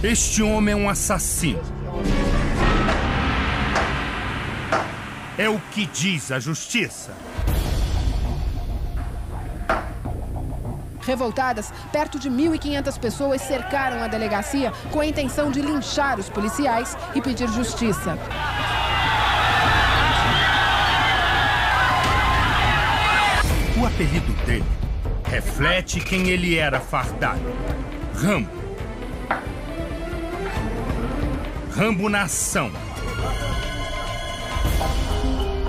Este homem é um assassino. É o que diz a justiça. Revoltadas, perto de 1.500 pessoas cercaram a delegacia com a intenção de linchar os policiais e pedir justiça. O apelido dele reflete quem ele era fardado. Rambo. Rambo na ação.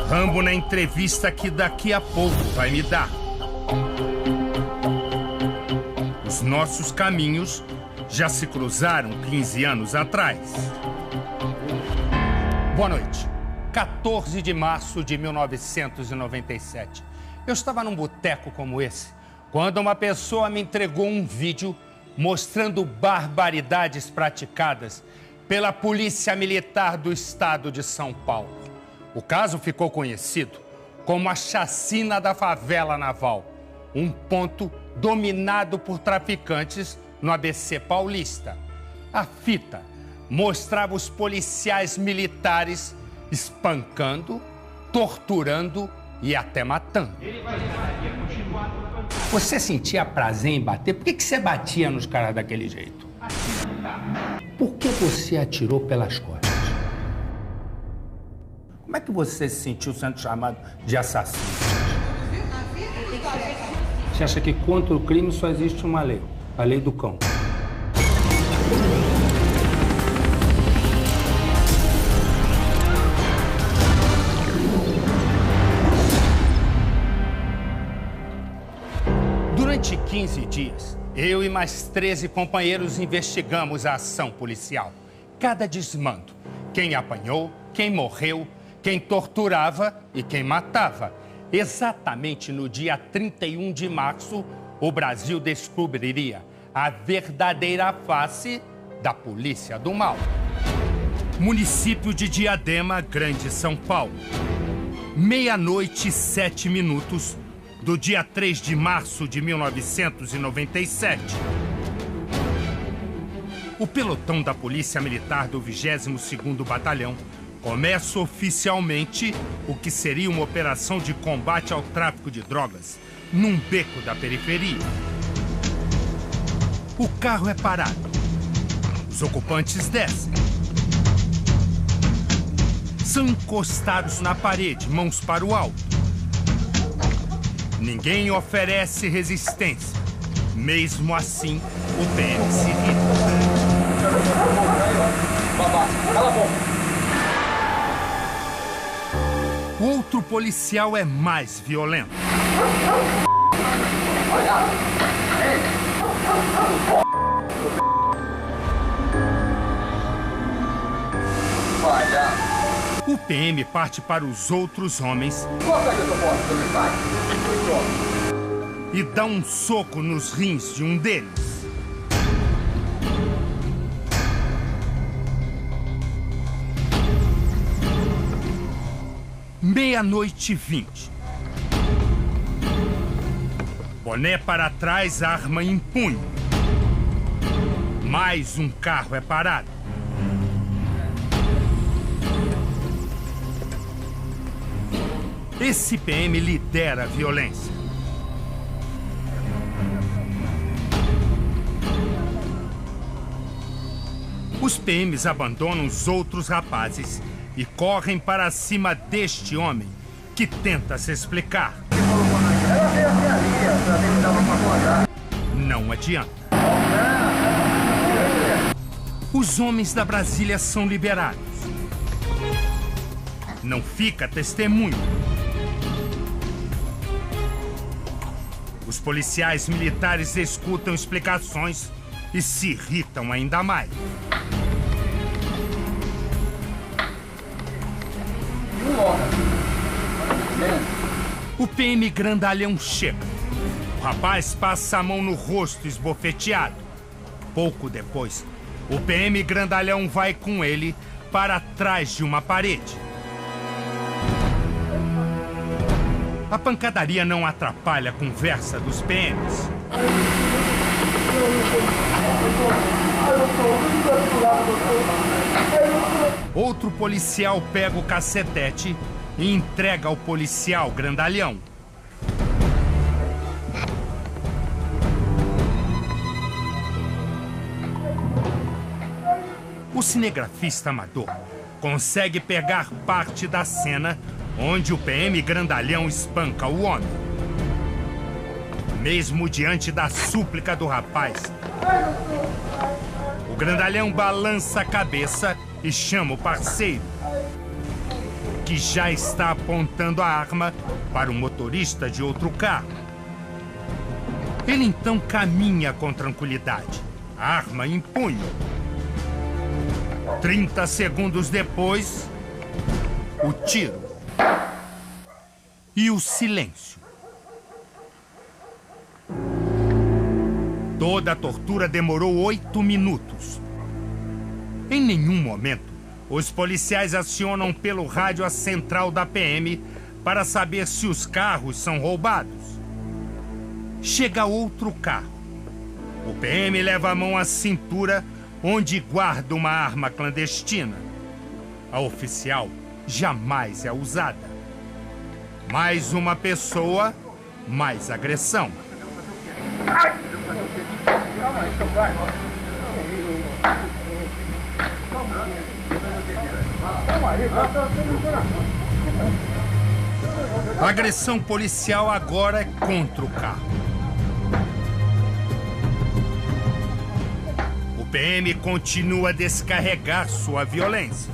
Rambo na entrevista que daqui a pouco vai me dar. Os nossos caminhos já se cruzaram 15 anos atrás. Boa noite. 14 de março de 1997. Eu estava num boteco como esse, quando uma pessoa me entregou um vídeo mostrando barbaridades praticadas pela Polícia Militar do Estado de São Paulo. O caso ficou conhecido como a Chacina da Favela Naval, um ponto dominado por traficantes no ABC paulista. A fita mostrava os policiais militares espancando, torturando e até matando. Você sentia prazer em bater? Por que você batia nos caras daquele jeito? Por que você atirou pelas costas? Como é que você se sentiu sendo chamado de assassino? Você acha que contra o crime só existe uma lei, a lei do cão? Durante 15 dias, eu e mais 13 companheiros investigamos a ação policial. Cada desmando, quem apanhou, quem morreu, quem torturava e quem matava. Exatamente no dia 31 de março, o Brasil descobriria a verdadeira face da Polícia do Mal. Município de Diadema, Grande São Paulo. 00:07 do dia 3 de março de 1997. O pelotão da Polícia Militar do 22º Batalhão começa oficialmente o que seria uma operação de combate ao tráfico de drogas num beco da periferia. O carro é parado. Os ocupantes descem. São encostados na parede, mãos para o alto. Ninguém oferece resistência. Mesmo assim, o PM se irrita. Cala a boca. O outro policial é mais violento. O PM parte para os outros homens e dá um soco nos rins de um deles. Meia-noite 20. Boné para trás, arma em punho. Mais um carro é parado. Esse PM lidera a violência. Os PMs abandonam os outros rapazes e correm para cima deste homem, que tenta se explicar. Não adianta. Os homens da Brasília são liberados. Não fica testemunho. Os policiais militares escutam explicações e se irritam ainda mais. O PM grandalhão chega. O rapaz passa a mão no rosto esbofeteado. Pouco depois, o PM grandalhão vai com ele para trás de uma parede. A pancadaria não atrapalha a conversa dos PMs. Outro policial pega o cacetete e entrega ao policial grandalhão. O cinegrafista amador consegue pegar parte da cena onde o PM grandalhão espanca o homem. Mesmo diante da súplica do rapaz, o grandalhão balança a cabeça e chama o parceiro, que já está apontando a arma para o motorista de outro carro. Ele então caminha com tranquilidade, a arma em punho. 30 segundos depois, o tiro e o silêncio. Toda a tortura demorou 8 minutos. Em nenhum momento, os policiais acionam pelo rádio a central da PM para saber se os carros são roubados. Chega outro carro. O PM leva a mão à cintura, onde guarda uma arma clandestina. A oficial jamais é usada. Mais uma pessoa, mais agressão. A agressão policial agora é contra o carro. O PM continua a descarregar sua violência.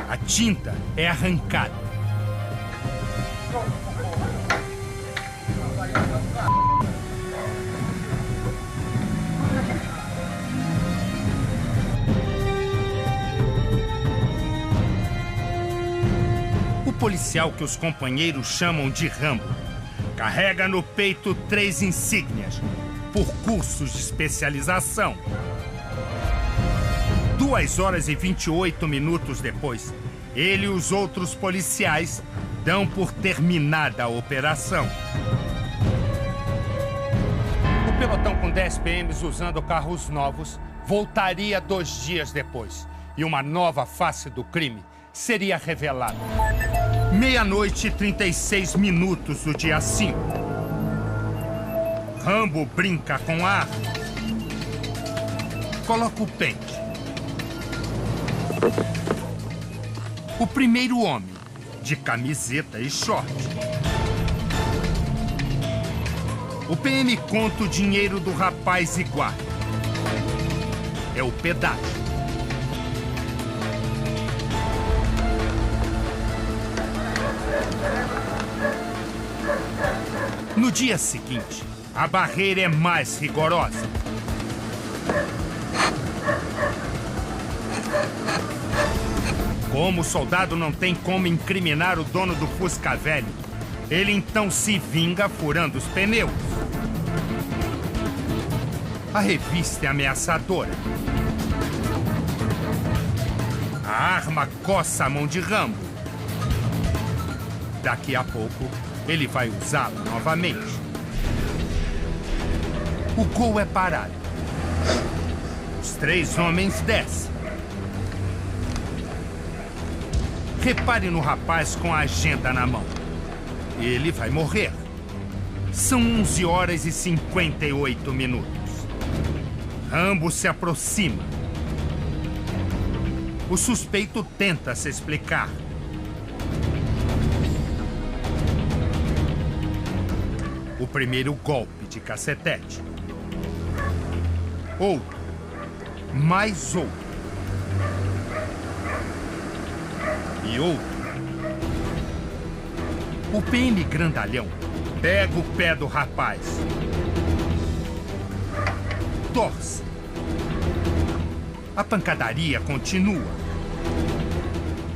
A tinta é arrancada. O policial que os companheiros chamam de Rambo carrega no peito 3 insígnias por cursos de especialização. 2 horas e 28 minutos depois, ele e os outros policiais dão por terminada a operação. O pelotão com 10 PMs usando carros novos voltaria 2 dias depois e uma nova face do crime seria revelada. 00:36 do dia 5. Rambo brinca com a arma. Coloca o pente. O primeiro homem, de camiseta e short. O PM conta o dinheiro do rapaz e guarda. É o pedágio. No dia seguinte, a barreira é mais rigorosa. Como o soldado não tem como incriminar o dono do Fusca velho, ele então se vinga furando os pneus. A revista é ameaçadora. A arma coça a mão de Rambo. Daqui a pouco, ele vai usá-la novamente. O gol é parado. Os 3 homens descem. Repare no rapaz com a agenda na mão. Ele vai morrer. São 11h58. Rambo se aproxima. O suspeito tenta se explicar. O primeiro golpe de cacetete. Outro. Mais outro. E outro. O PM grandalhão pega o pé do rapaz. Torce. A pancadaria continua.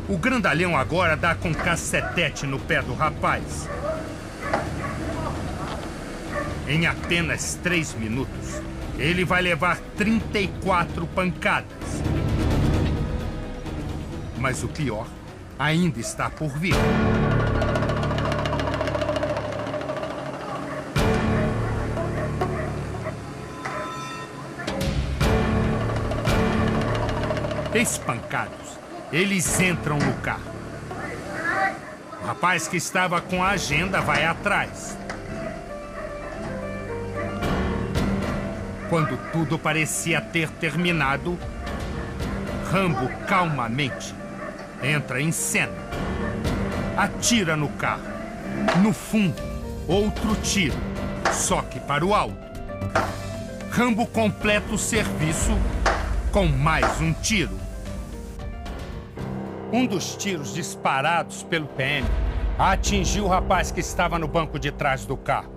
O grandalhão agora dá com cacetete no pé do rapaz. Em apenas 3 minutos, ele vai levar 34 pancadas. Mas o pior ainda está por vir. Espancados, eles entram no carro. O rapaz que estava com a agenda vai atrás. Quando tudo parecia ter terminado, Rambo calmamente entra em cena. Atira no carro. No fundo, outro tiro, só que para o alto. Rambo completa o serviço com mais um tiro. Um dos tiros disparados pelo PM atingiu o rapaz que estava no banco de trás do carro.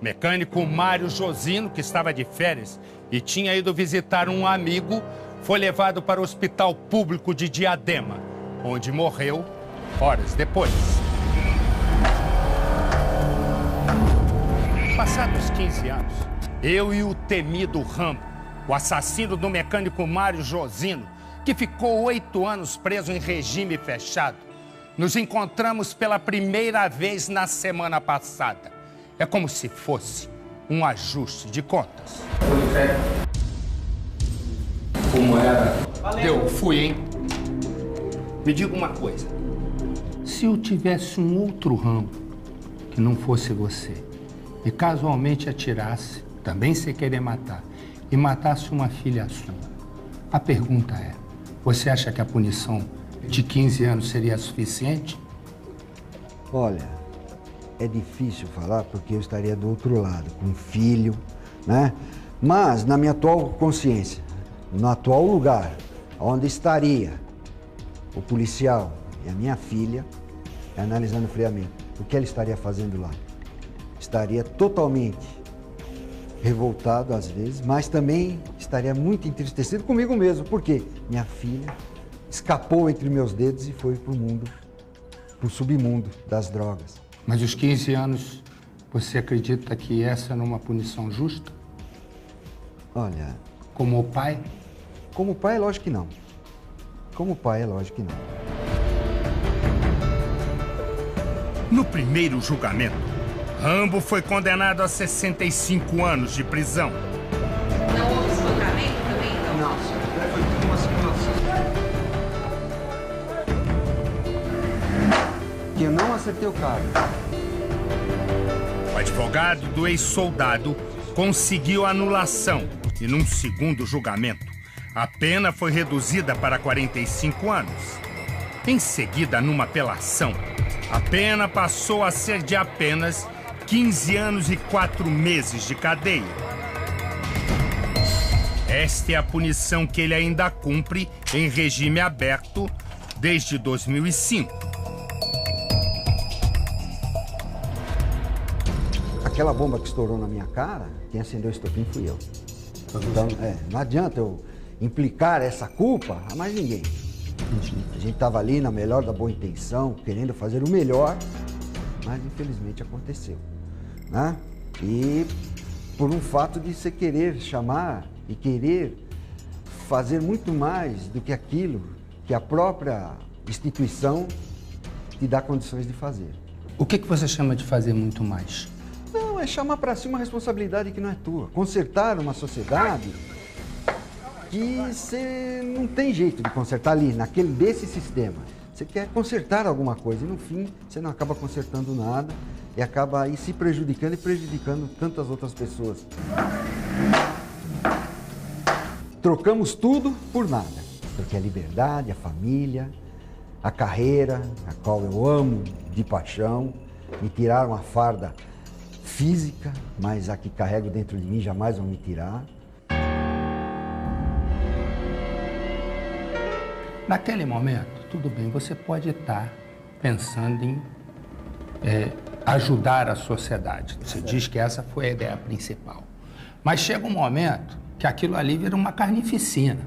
O mecânico Mário Josino, que estava de férias e tinha ido visitar um amigo, foi levado para o hospital público de Diadema, onde morreu horas depois. Passados 15 anos, eu e o temido Rambo, o assassino do mecânico Mário Josino, que ficou 8 anos preso em regime fechado, nos encontramos pela primeira vez na semana passada. É como se fosse um ajuste de contas. Como era? Deu, fui, hein? Me diga uma coisa. Se eu tivesse um outro Rambo que não fosse você, e casualmente atirasse, também sem querer matar, e matasse uma filha sua, a pergunta é, você acha que a punição de 15 anos seria suficiente? Olha, é difícil falar porque eu estaria do outro lado, com um filho, né? Mas, na minha atual consciência, no atual lugar onde estaria o policial e a minha filha, analisando friamente, o que ela estaria fazendo lá? Estaria totalmente revoltado às vezes, mas também estaria muito entristecido comigo mesmo, porque minha filha escapou entre meus dedos e foi para o mundo, para o submundo das drogas. Mas os 15 anos, você acredita que essa não é uma punição justa? Olha... Como pai? Como pai, lógico que não. Como pai, é lógico que não. No primeiro julgamento, Rambo foi condenado a 65 anos de prisão. Não houve espancamento também, então? Não, foi tudo uma simulação. Que eu não acertei o cara. O advogado do ex-soldado conseguiu anulação e, num segundo julgamento, a pena foi reduzida para 45 anos. Em seguida, numa apelação, a pena passou a ser de apenas 15 anos e 4 meses de cadeia. Esta é a punição que ele ainda cumpre em regime aberto desde 2005. Aquela bomba que estourou na minha cara, quem acendeu o estopim fui eu. Então, não adianta eu implicar essa culpa a mais ninguém. A gente estava ali na melhor da boa intenção, querendo fazer o melhor, mas infelizmente aconteceu, né? E por um fato de você querer chamar e querer fazer muito mais do que aquilo que a própria instituição te dá condições de fazer. O que você chama de fazer muito mais? Não, é chamar para si uma responsabilidade que não é tua. Consertar uma sociedade que você não tem jeito de consertar ali, desse sistema. Você quer consertar alguma coisa e no fim você não acaba consertando nada e acaba aí se prejudicando e prejudicando tantas outras pessoas. Trocamos tudo por nada, porque a liberdade, a família, a carreira, a qual eu amo de paixão, me tiraram a farda física, mas a que carrego dentro de mim jamais vão me tirar. Naquele momento, tudo bem, você pode estar pensando em ajudar a sociedade. Você diz que essa foi a ideia principal. Mas chega um momento que aquilo ali vira uma carnificina.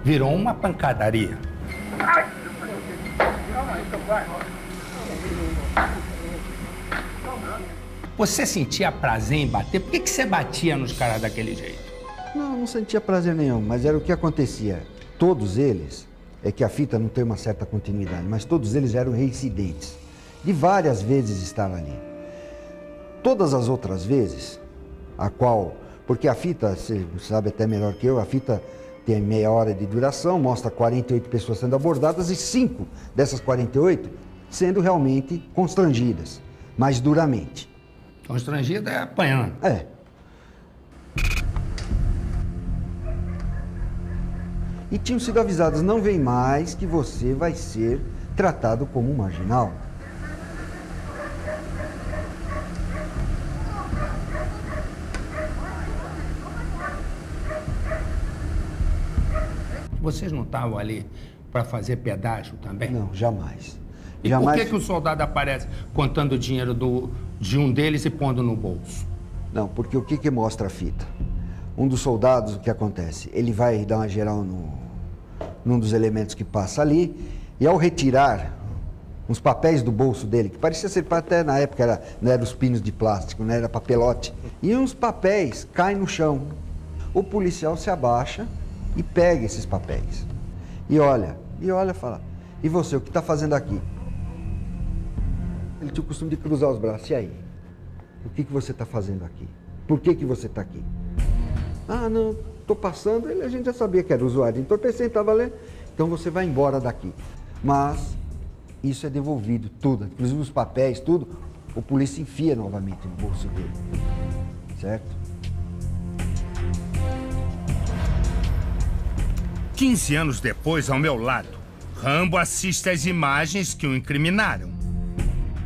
Virou uma pancadaria. Você sentia prazer em bater? Por que você batia nos caras daquele jeito? Não sentia prazer nenhum, mas era o que acontecia. Todos eles, é que a fita não tem uma certa continuidade, mas todos eles eram reincidentes. De várias vezes estar ali. Todas as outras vezes, porque a fita, você sabe até melhor que eu, a fita tem meia hora de duração, mostra 48 pessoas sendo abordadas e 5 dessas 48 sendo realmente constrangidas, mais duramente. Constrangida é apanhando. É. E tinham sido avisadas, não vem mais que você vai ser tratado como um marginal. Vocês não estavam ali para fazer pedágio também? Não, jamais. E jamais... por que o soldado aparece contando o dinheiro de um deles e pondo no bolso? Não, porque o que mostra a fita? Um dos soldados, o que acontece? Ele vai dar uma geral num dos elementos que passa ali, e ao retirar uns papéis do bolso dele, que parecia ser, até na época não era os pinos de plástico, não era papelote, e uns papéis caem no chão. O policial se abaixa e pega esses papéis. E olha e fala, e você, o que está fazendo aqui? Ele tinha o costume de cruzar os braços, e aí? O que você está fazendo aqui? Por que você está aqui? Ah, não, estou passando, a gente já sabia que era usuário de entorpecente, estava lendo, então você vai embora daqui. Mas isso é devolvido, tudo, inclusive os papéis, tudo, o polícia enfia novamente no bolso dele, certo? 15 anos depois, ao meu lado, Rambo assiste às imagens que o incriminaram.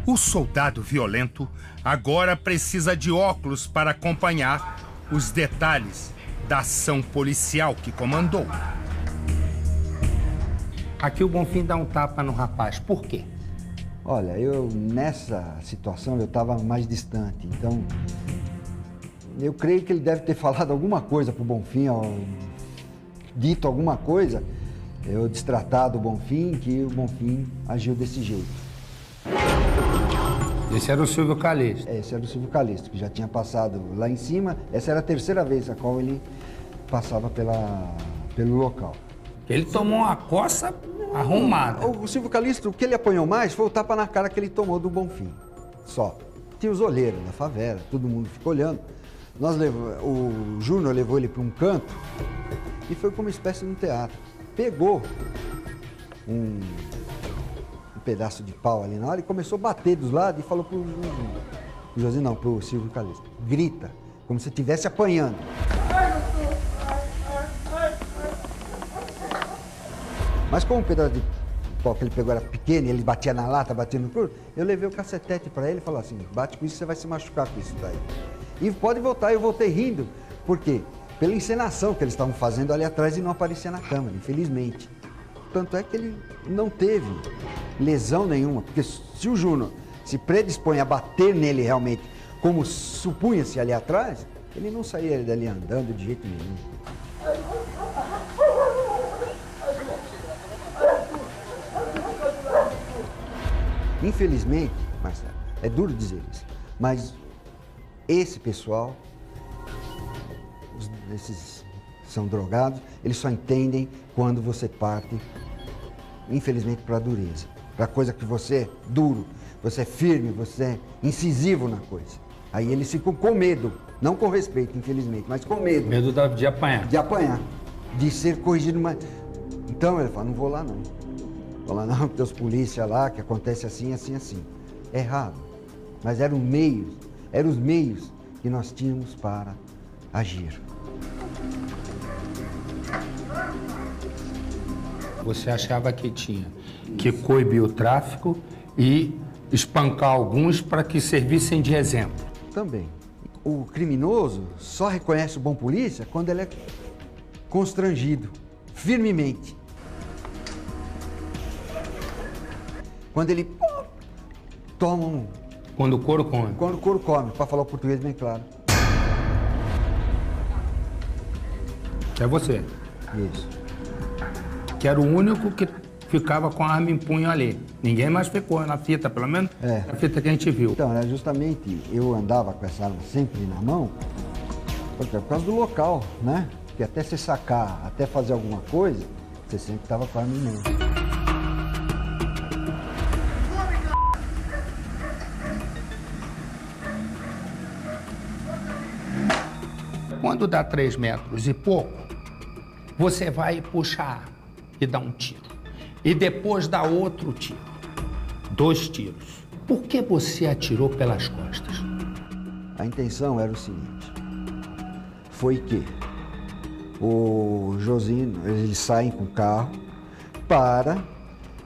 O soldado violento agora precisa de óculos para acompanhar os detalhes da ação policial que comandou. Aqui o Bonfim dá um tapa no rapaz. Por quê? Olha, nessa situação eu estava mais distante, então eu creio que ele deve ter falado alguma coisa pro Bonfim, dito alguma coisa, eu destratado o Bonfim, que o Bonfim agiu desse jeito. Esse era o Silvio Calixto. Esse era o Silvio Calixto, que já tinha passado lá em cima. Essa era a terceira vez a qual ele passava pelo local. Ele tomou uma coça arrumada. O Silvio Calixto, o que ele apanhou mais foi o tapa na cara que ele tomou do Bonfim. Só. Tinha os olheiros da favela, todo mundo ficou olhando. O Júnior levou ele para um canto e foi como uma espécie de um teatro. Pegou um pedaço de pau ali na hora e começou a bater dos lados e falou pro Josinho, não, pro Silvio Calixto, grita, como se estivesse apanhando. Mas como o pedaço de pau que ele pegou era pequeno e ele batia na lata, batia no couro, eu levei o cacetete para ele e falei assim, bate com isso, você vai se machucar com isso daí. E pode voltar, eu voltei rindo, por quê? Pela encenação que eles estavam fazendo ali atrás e não aparecia na câmera, infelizmente. Tanto é que ele não teve lesão nenhuma, porque se o Júnior se predispõe a bater nele realmente, como supunha-se ali atrás, ele não saía dali andando de jeito nenhum. Infelizmente, Marcelo, é duro dizer isso, mas esse pessoal, esses são drogados, eles só entendem quando você parte, infelizmente, para a dureza. Para a coisa que você é duro, você é firme, você é incisivo na coisa. Aí eles ficam com medo, não com respeito, infelizmente, mas com medo. Medo de apanhar. De apanhar, de ser corrigido. Mas... Então ele fala, não vou lá não. Vou lá não, tem os polícia lá, que acontece assim, assim, assim. É errado, mas eram os meios que nós tínhamos para agir. Você achava que tinha que coibir o tráfico e espancar alguns para que servissem de exemplo? Também. O criminoso só reconhece o bom polícia quando ele é constrangido, firmemente. Quando ele toma um... Quando o couro come. Quando o couro come, para falar o português bem claro. Que é você. Isso. Que era o único que ficava com a arma em punho ali. Ninguém mais ficou na fita, pelo menos a fita que a gente viu. Então, era justamente, eu andava com essa arma sempre na mão, por causa do local, né? Porque até você sacar, até fazer alguma coisa, você sempre estava com a arma em mão. Quando dá 3 metros e pouco, Você vai puxar a arma e dá um tiro. E depois dá outro tiro. 2 tiros. Por que você atirou pelas costas? A intenção era o seguinte, foi que o Josino, eles saem com o carro,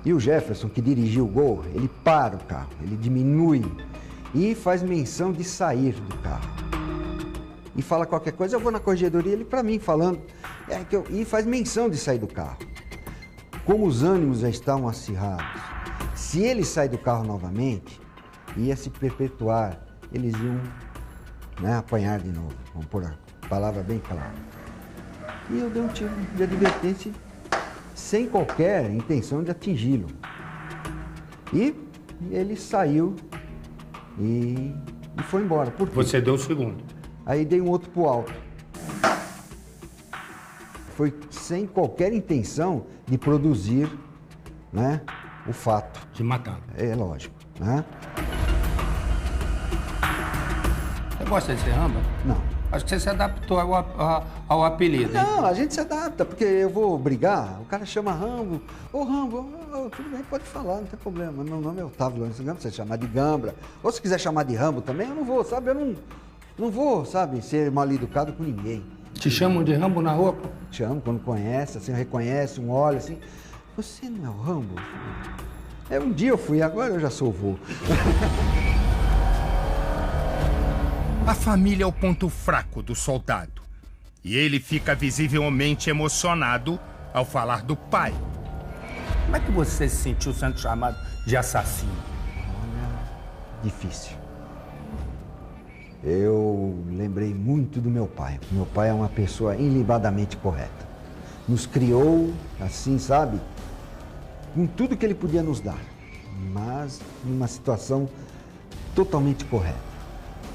e o Jefferson, que dirigiu o Gol, ele para o carro, ele diminui e faz menção de sair do carro. E fala qualquer coisa, eu vou na corregedoria, ele para mim falando, e faz menção de sair do carro. Como os ânimos já estavam acirrados, se ele sair do carro novamente, ia se perpetuar, eles iam, né, apanhar de novo, vamos pôr a palavra bem clara. E eu dei um tiro de advertência sem qualquer intenção de atingi-lo. E ele saiu e foi embora. Por quê? Você deu o segundo. Aí dei um outro pro alto. Foi sem qualquer intenção de produzir, né, o fato. De matá-lo. É lógico, né? Você gosta de ser Rambo? Não. Acho que você se adaptou ao apelido, hein? Não, a gente se adapta, porque eu vou brigar, o cara chama Rambo. Ô Rambo, tudo bem, pode falar, não tem problema. Meu nome é Otávio Lourenço Gambra, você chamar de Gambra. Ou se quiser chamar de Rambo também, eu não vou, sabe? Eu não vou, sabe, ser mal educado com ninguém. Te chamam de Rambo na rua? Chamo quando conhece, assim, reconhece, um olha assim. Você não é o Rambo? Um dia eu fui, agora eu já sou o vô. A família é o ponto fraco do soldado. E ele fica visivelmente emocionado ao falar do pai. Como é que você se sentiu sendo chamado de assassino? Olha, difícil. Eu lembrei muito do meu pai. Meu pai é uma pessoa ilibadamente correta. Nos criou, assim, sabe? Com tudo que ele podia nos dar. Mas numa situação totalmente correta.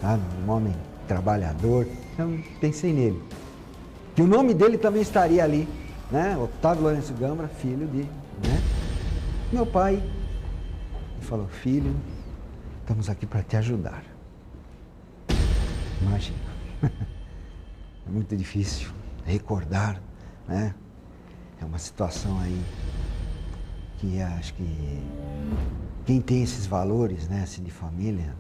Sabe? Um homem trabalhador. Então, pensei nele. Que o nome dele também estaria ali, né? Otávio Lourenço Gambra, filho de, né? Meu pai me falou, filho, estamos aqui para te ajudar. Imagina. É muito difícil recordar, né? É uma situação aí que acho que quem tem esses valores, né, assim, de família.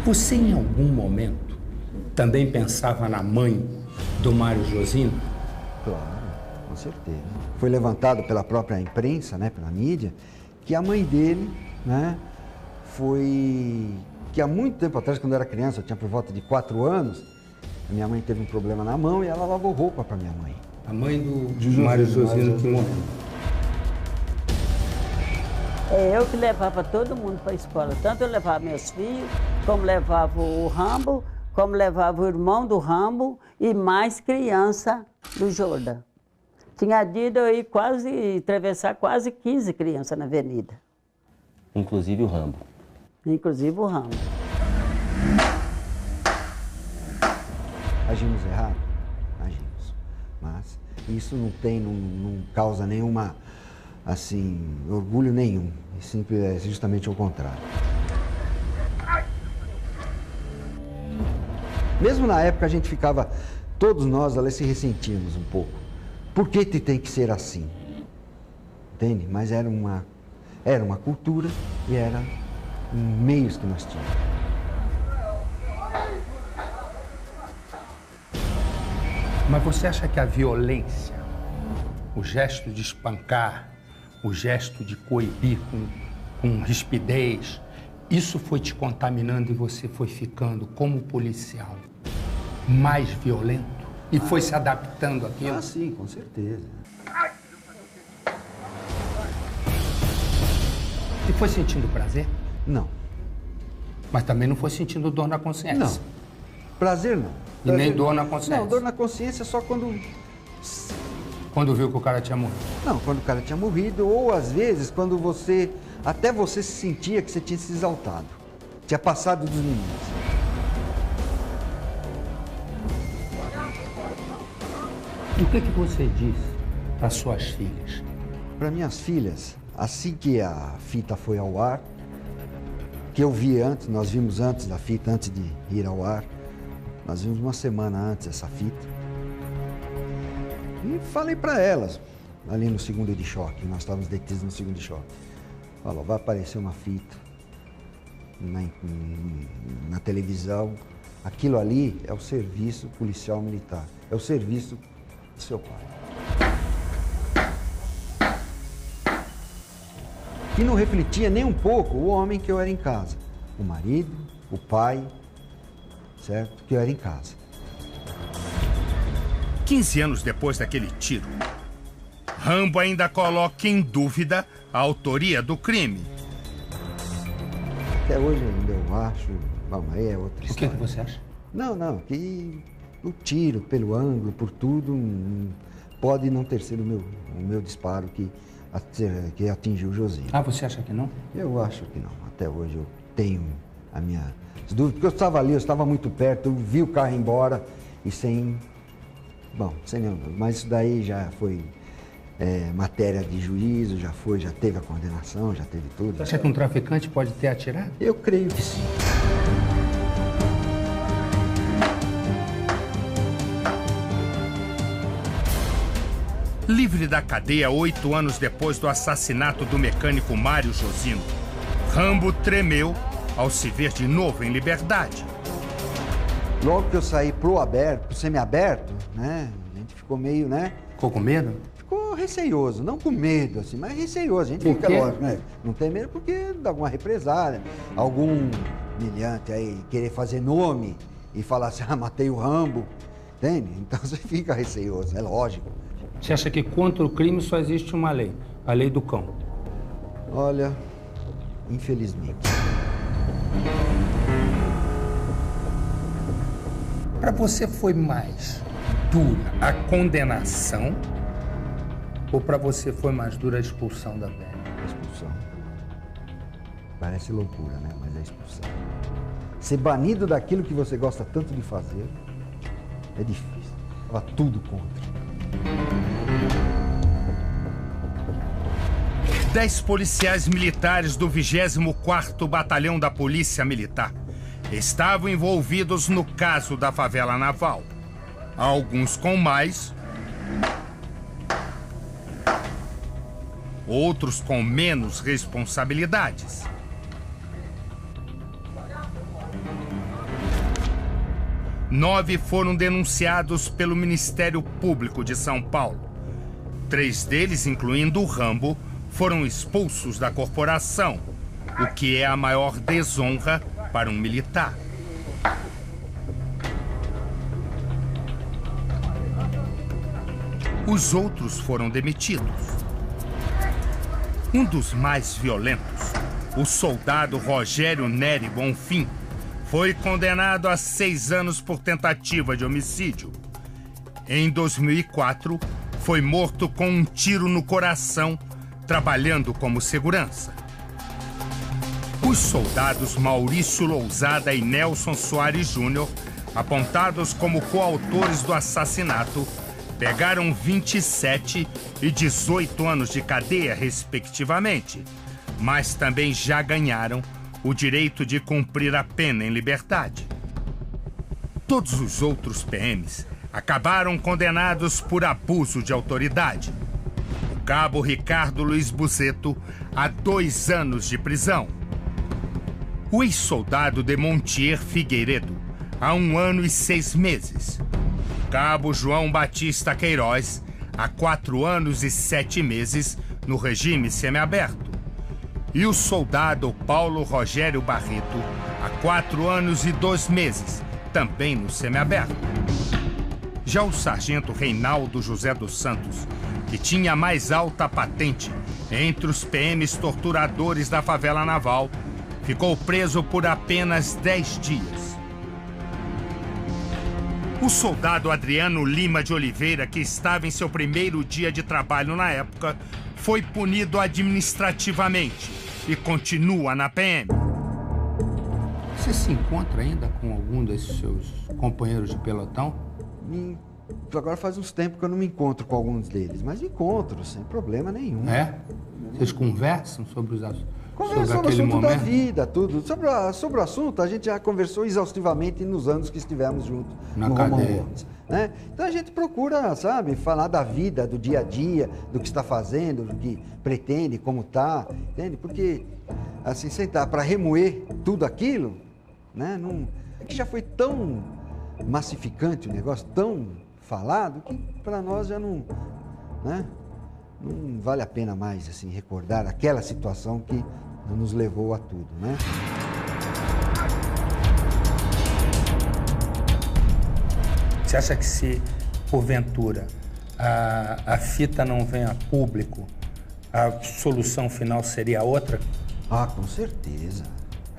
Você, em algum momento, também pensava na mãe do Mário Josino? Claro, com certeza. Foi levantado pela própria imprensa, né, pela mídia, que a mãe dele, né, foi... que há muito tempo atrás, quando eu era criança, eu tinha por volta de 4 anos, a minha mãe teve um problema na mão e ela lavou roupa para minha mãe. A mãe do Mário Josino que morreu. É eu que levava todo mundo para a escola. Tanto eu levava meus filhos, como levava o Rambo, como levava o irmão do Rambo e mais criança do Jordan. Tinha dia de eu ir atravessar quase 15 crianças na avenida. Inclusive o Rambo. Inclusive o Rambo. Agimos errado? Agimos. Mas isso não causa nenhuma, assim, orgulho nenhum. É justamente o contrário. Mesmo na época a gente ficava, todos nós ali se ressentíamos um pouco. Por que tem que ser assim? Entende? Mas era uma cultura e era meios que nós tínhamos. Mas você acha que a violência, o gesto de espancar, o gesto de coibir com rispidez, isso foi te contaminando e você foi ficando, como policial, mais violento? E foi se adaptando àquilo? Ah, sim, com certeza. E foi sentindo prazer? Não. Mas também não foi sentindo dor na consciência? Não. Prazer não. E nem dor na consciência? Não, dor na consciência só quando... Quando viu que o cara tinha morrido? Não, quando o cara tinha morrido, ou às vezes quando até você se sentia que você tinha se exaltado. Tinha passado dos limites. E o que você disse para suas filhas? Para minhas filhas, assim que a fita foi ao ar, que eu vi antes, nós vimos antes da fita, antes de ir ao ar, Nós vimos uma semana antes essa fita. E falei para elas, ali no segundo de choque, nós estávamos detidos no segundo de choque. Falou, vai aparecer uma fita na televisão. Aquilo ali é o serviço policial militar, é o serviço do seu pai. E não refletia nem um pouco o homem que eu era em casa. O marido, o pai, certo? Que eu era em casa. 15 anos depois daquele tiro, Rambo ainda coloca em dúvida a autoria do crime. Até hoje ainda eu acho, bom, aí é outra história. O que você acha? Não, que o tiro, pelo ângulo, por tudo, pode não ter sido o meu disparo que atingiu o Josinho. Ah, você acha que não? Eu acho que não. Até hoje eu tenho a minha dúvida, porque eu estava ali, eu estava muito perto, eu vi o carro embora e sem nenhum. Mas isso daí já foi matéria de juízo, já teve a condenação, já teve tudo. Você acha que um traficante pode ter atirado? Eu creio que sim. Livre da cadeia 8 anos depois do assassinato do mecânico Mário Josino, Rambo tremeu ao se ver de novo em liberdade. Logo que eu saí pro semiaberto, né? A gente ficou meio, né? Ficou com medo? Ficou receioso, não com medo, assim, mas receioso. A gente fica, lógico, né? Não tem medo porque dá alguma represália, algum milhante aí querer fazer nome e falar assim, matei o Rambo, entende? Então você fica receioso, é lógico. Você acha que contra o crime só existe uma lei, a lei do cão? Olha, infelizmente. Para você foi mais dura a condenação ou para você foi mais dura a expulsão da PM? A expulsão. Parece loucura, né? Mas é a expulsão. Ser banido daquilo que você gosta tanto de fazer é difícil. Estava tudo contra. 10 policiais militares do 24º Batalhão da Polícia Militar estavam envolvidos no caso da favela naval. Alguns com mais, outros com menos responsabilidades. Nove foram denunciados pelo Ministério Público de São Paulo. 3 deles, incluindo o Rambo, foram expulsos da corporação, o que é a maior desonra para um militar. Os outros foram demitidos. Um dos mais violentos, o soldado Rogério Nery Bonfim, foi condenado a 6 anos por tentativa de homicídio. Em 2004, foi morto com um tiro no coração, trabalhando como segurança. Os soldados Maurício Lousada e Nelson Soares Júnior, apontados como coautores do assassinato, pegaram 27 e 18 anos de cadeia, respectivamente, mas também já ganharam o direito de cumprir a pena em liberdade. Todos os outros PMs acabaram condenados por abuso de autoridade. O cabo Ricardo Luiz Buzeto a 2 anos de prisão. O ex-soldado Demontier Figueiredo a 1 ano e 6 meses. O cabo João Batista Queiroz a 4 anos e 7 meses no regime semiaberto. E o soldado Paulo Rogério Barreto a 4 anos e 2 meses, também no semiaberto. Já o sargento Reinaldo José dos Santos, que tinha a mais alta patente entre os PMs torturadores da favela naval, ficou preso por apenas 10 dias. O soldado Adriano Lima de Oliveira, que estava em seu primeiro dia de trabalho na época, foi punido administrativamente e continua na PM. Você se encontra ainda com algum desses seus companheiros de pelotão? Agora faz uns tempos que eu não me encontro com alguns deles, mas encontro, sem problema nenhum. É? Vocês conversam sobre Conversou sobre o assunto da vida, tudo. Sobre o assunto, a gente já conversou exaustivamente nos anos que estivemos juntos Na no Romão cadeia. Gomes, né? Então a gente procura, sabe, falar da vida, do dia a dia, do que está fazendo, do que pretende, como está, entende? Porque, assim, sentar para remoer tudo aquilo, né? Não, é que já foi tão massificante o negócio, tão falado, que para nós já não, né? Não vale a pena mais, assim, recordar aquela situação que nos levou a tudo, né? Você acha que se, porventura, a fita não vem a público, a solução final seria outra? Ah, com certeza.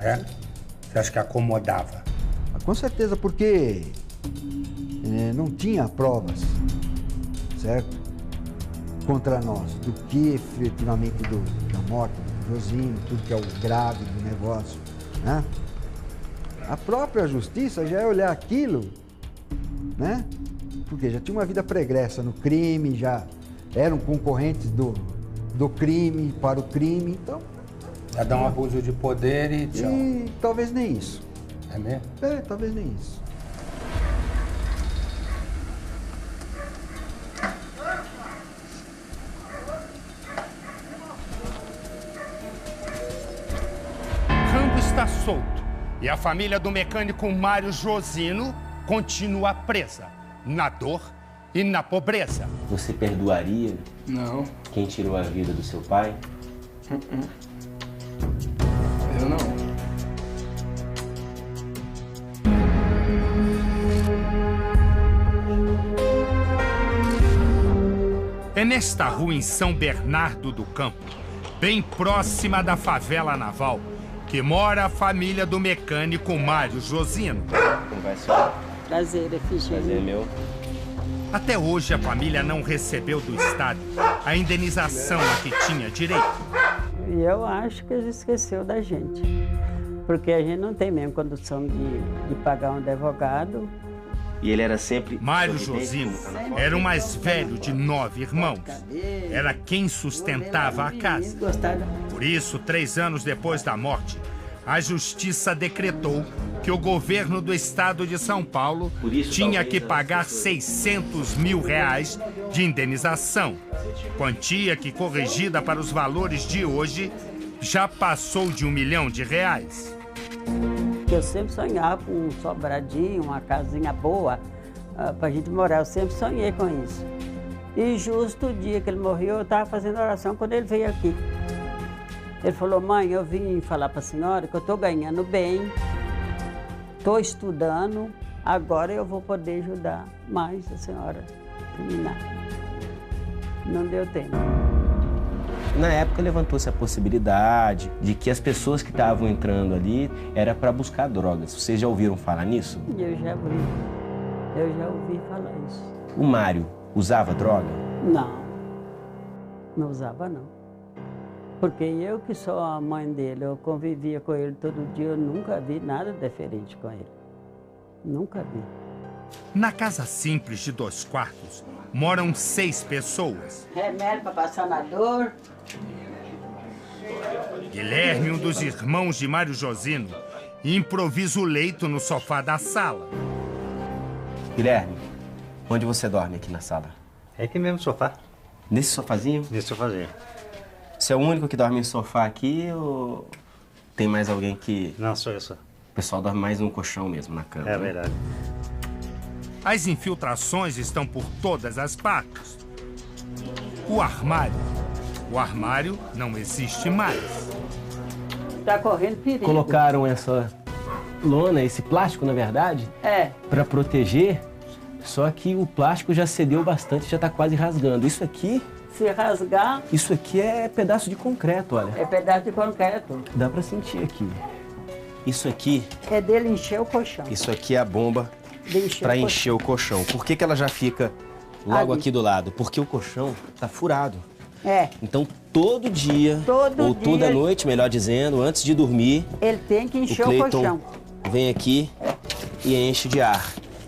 É? Você acha que acomodava? Ah, com certeza, porque não tinha provas, certo? Contra nós, do que efetivamente da morte do Josino, tudo que é o grave do negócio, né? A própria justiça já ia olhar aquilo, né? Porque já tinha uma vida pregressa no crime, já eram concorrentes do crime para o crime, então... Já dá um abuso de poder e tchau. E talvez nem isso. É mesmo? É, talvez nem isso. Rambo está solto e a família do mecânico Mário Josino continua presa na dor e na pobreza. Você perdoaria Não, quem tirou a vida do seu pai? eu não. É nesta rua em São Bernardo do Campo, bem próxima da favela naval, que mora a família do mecânico Mário Josino. Como vai, senhora? Prazer, Efigênia. Prazer meu. Até hoje a família não recebeu do Estado a indenização a que tinha direito. E eu acho que ele esqueceu da gente. Porque a gente não tem mesmo condição de pagar um advogado. E ele era sempre... Mário sorridente, Josino como tá na foto? era o mais velho de 9 irmãos. Era quem sustentava a casa. Por isso, 3 anos depois da morte, a justiça decretou que o governo do estado de São Paulo tinha que pagar R$600 mil de indenização. Quantia que, corrigida para os valores de hoje, já passou de R$1 milhão. Eu sempre sonhava com um sobradinho, uma casinha boa pra gente morar. Eu sempre sonhei com isso. E justo o dia que ele morreu, eu estava fazendo oração quando ele veio aqui. Ele falou: mãe, eu vim falar para a senhora que eu estou ganhando bem, estou estudando, agora eu vou poder ajudar mais a senhora a terminar. Não deu tempo. Na época levantou-se a possibilidade de que as pessoas que estavam entrando ali era para buscar drogas. Vocês já ouviram falar nisso? Eu já ouvi falar isso. O Mário usava droga? Não usava não. Porque eu que sou a mãe dele, eu convivia com ele todo dia, eu nunca vi nada diferente com ele. Nunca vi. Na casa simples de 2 quartos, moram 6 pessoas. Remédio para passar na dor. Guilherme, um dos irmãos de Mário Josino, improvisa o leito no sofá da sala. Guilherme, onde você dorme aqui na sala? É aqui mesmo, sofá. Nesse sofazinho? Nesse sofazinho. Você é o único que dorme em sofá aqui ou tem mais alguém que... Não, sou eu só. O pessoal dorme mais no colchão mesmo, na cama. É verdade. As infiltrações estão por todas as partes. O armário não existe mais. Tá correndo perigo. Colocaram essa lona, esse plástico, na verdade, para proteger, só que o plástico já cedeu bastante, já está quase rasgando. Isso aqui... Se rasgar... Isso aqui é pedaço de concreto, olha. É pedaço de concreto. Dá para sentir aqui. Isso aqui... É dele encher o colchão. Isso aqui é a bomba para encher o colchão. Por que ela já fica logo aqui do lado? Porque o colchão tá furado. É. Então, todo dia, ou toda noite, melhor dizendo, antes de dormir... Ele tem que encher o Cleiton colchão. Vem aqui e enche de ar.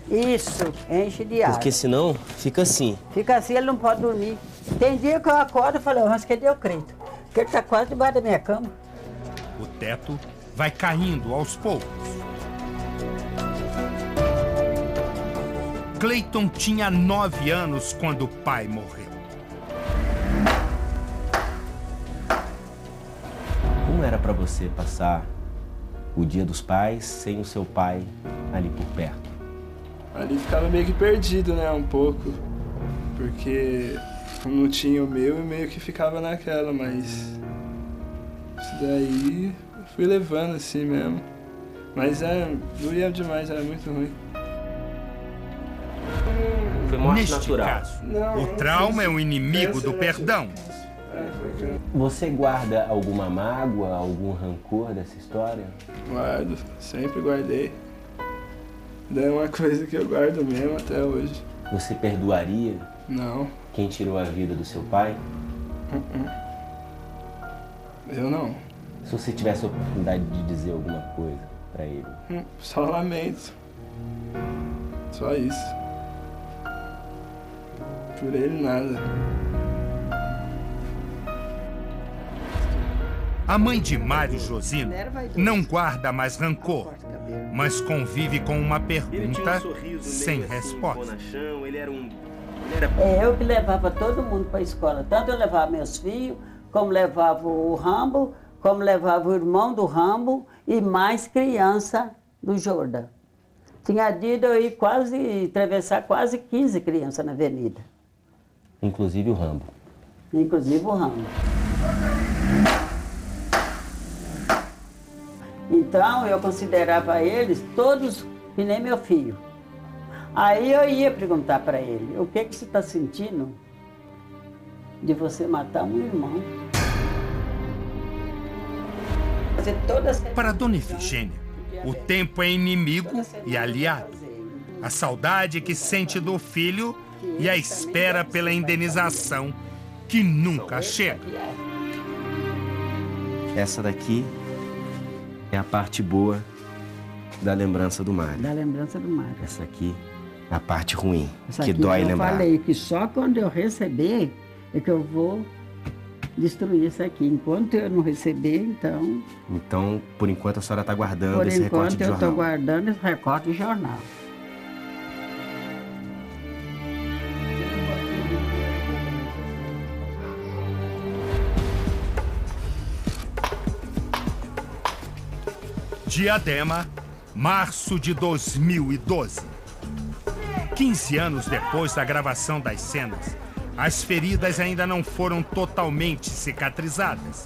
Isso, enche de ar. Porque senão, fica assim. Fica assim, ele não pode dormir. Tem dia que eu acordo e falo: mas cadê o Cleiton? Porque ele tá quase debaixo da minha cama. O teto vai caindo aos poucos. Cleiton tinha 9 anos quando o pai morreu. Como era para você passar o Dia dos Pais sem o seu pai ali por perto? Ali ficava meio que perdido, né, um pouco. Porque não tinha o meu e meio que ficava naquela, mas... Isso daí eu fui levando assim mesmo. Mas doía demais, era muito ruim. Foi morte Neste natural. caso, o trauma é o inimigo do perdão. Você guarda alguma mágoa, algum rancor dessa história? Guardo, sempre guardei. É uma coisa que eu guardo mesmo até hoje. Você perdoaria Não. quem tirou a vida do seu pai? Eu não. Se você tivesse a oportunidade de dizer alguma coisa pra ele? Só lamento. Só isso. Por ele, nada. A mãe de Mário Josino não guarda mais rancor, mas convive com uma pergunta sem resposta. É eu que levava todo mundo para a escola. Tanto eu levava meus filhos, como levava o Rambo, como levava o irmão do Rambo e mais criança do Jordan. Tinha dia de eu ir atravessar quase 15 crianças na avenida. Inclusive o Rambo. Inclusive o Rambo. Então eu considerava eles todos que nem meu filho. Aí eu ia perguntar para ele, o que você está sentindo de você matar um irmão? Para Dona Efigênia, o tempo é inimigo e aliado. A saudade que sente do filho e a espera pela indenização que nunca chega. Essa daqui é a parte boa da lembrança do Mário. Da lembrança do Mário. Essa aqui é a parte ruim, Essa que aqui dói eu lembrar. Eu falei que só quando eu receber é que eu vou destruir isso aqui. Enquanto eu não receber, então... Então, por enquanto, a senhora está guardando esse recorte de jornal. Por enquanto, eu estou guardando esse recorte de jornal. Diadema, março de 2012. 15 anos depois da gravação das cenas, as feridas ainda não foram totalmente cicatrizadas.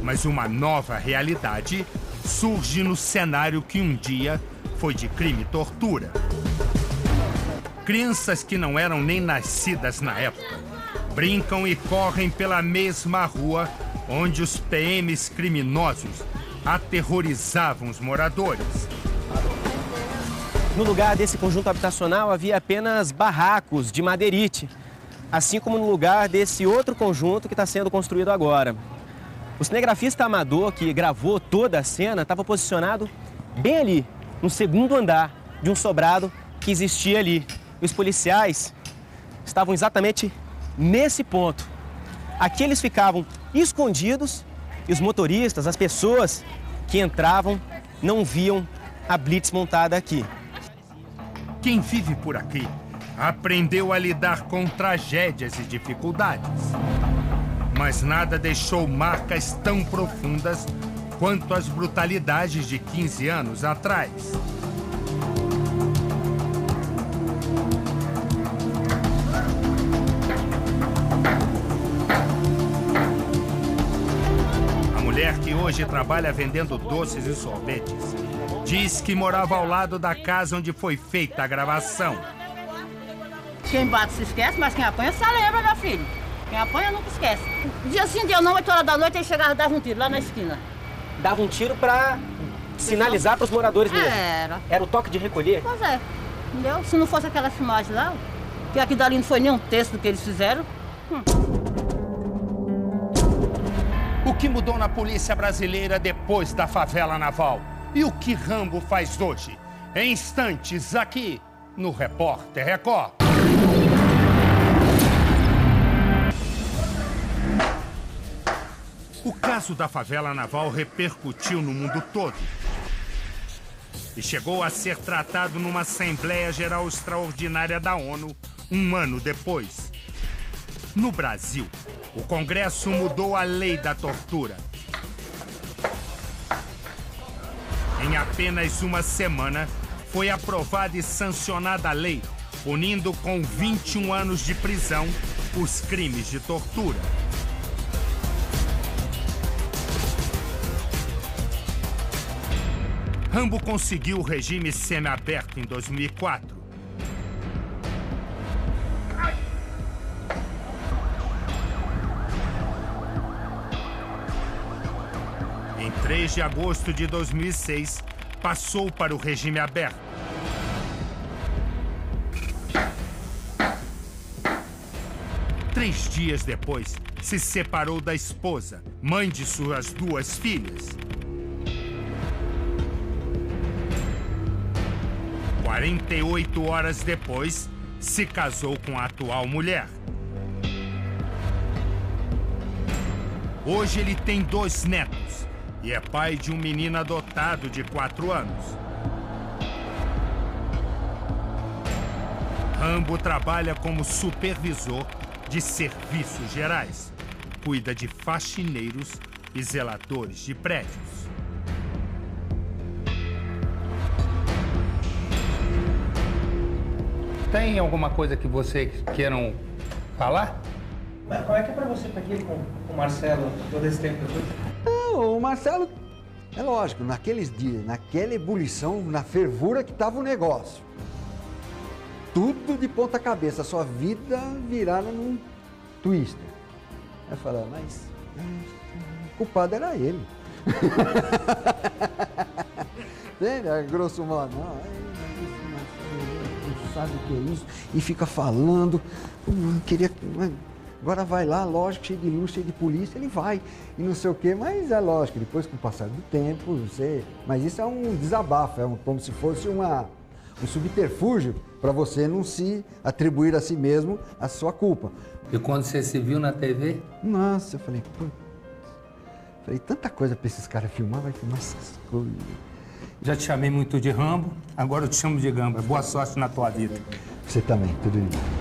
Mas uma nova realidade surge no cenário que um dia foi de crime e tortura. Crianças que não eram nem nascidas na época brincam e correm pela mesma rua onde os PMs criminosos aterrorizavam os moradores. No lugar desse conjunto habitacional havia apenas barracos de madeirite, assim como no lugar desse outro conjunto que está sendo construído agora. O cinegrafista amador que gravou toda a cena estava posicionado bem ali, no segundo andar de um sobrado que existia ali. E os policiais estavam exatamente nesse ponto. Aqui eles ficavam escondidos e os motoristas, as pessoas que entravam, não viam a blitz montada aqui. Quem vive por aqui aprendeu a lidar com tragédias e dificuldades. Mas nada deixou marcas tão profundas quanto as brutalidades de 15 anos atrás. A mulher que hoje trabalha vendendo doces e sorvetes diz que morava ao lado da casa onde foi feita a gravação. Quem bate se esquece, mas quem apanha só lembra, meu filho. Quem apanha nunca esquece. Dia sim, dia não, 8 horas da noite, ele chegava e dava um tiro lá na esquina. Dava um tiro para sinalizar para os moradores mesmo? Era o toque de recolher? Pois é, entendeu? Se não fosse aquela filmagem lá, que aqui dali não foi nem um terço do que eles fizeram. O que mudou na polícia brasileira depois da favela naval? E o que Rambo faz hoje? Em instantes, aqui no Repórter Record. O caso da favela naval repercutiu no mundo todo e chegou a ser tratado numa Assembleia Geral Extraordinária da ONU um ano depois. No Brasil, o Congresso mudou a lei da tortura. Em apenas uma semana, foi aprovada e sancionada a lei, punindo com 21 anos de prisão os crimes de tortura. Rambo conseguiu o regime semiaberto em 2004. Em 3 de agosto de 2006, passou para o regime aberto. Três dias depois, se separou da esposa, mãe de suas 2 filhas. 48 horas depois, se casou com a atual mulher. Hoje ele tem 2 netos e é pai de um menino adotado de 4 anos. Rambo trabalha como supervisor de serviços gerais. Cuida de faxineiros e zeladores de prédios. Tem alguma coisa que vocês queiram falar? Mas como é que é pra você estar aqui com o Marcelo todo esse tempo depois? Não, o Marcelo, é lógico, naqueles dias, naquela ebulição, na fervura que tava o negócio. Tudo de ponta cabeça, sua vida virada num twister. Aí fala, mas o culpado era ele. Entende? Grosso modo, não sabe o que é isso, e fica falando, queria, agora vai lá, lógico, cheio de luz, cheio de polícia, ele vai, e não sei o quê, mas é lógico, depois com o passar do tempo, você, mas isso é um desabafo, como se fosse um subterfúgio para você não se atribuir a si mesmo a sua culpa. E quando você se viu na TV? Nossa, eu falei, tanta coisa para esses caras filmar, vai filmar essas coisas. Já te chamei muito de Rambo, agora eu te chamo de Gamba. Boa sorte na tua vida. Você também, tudo de bom.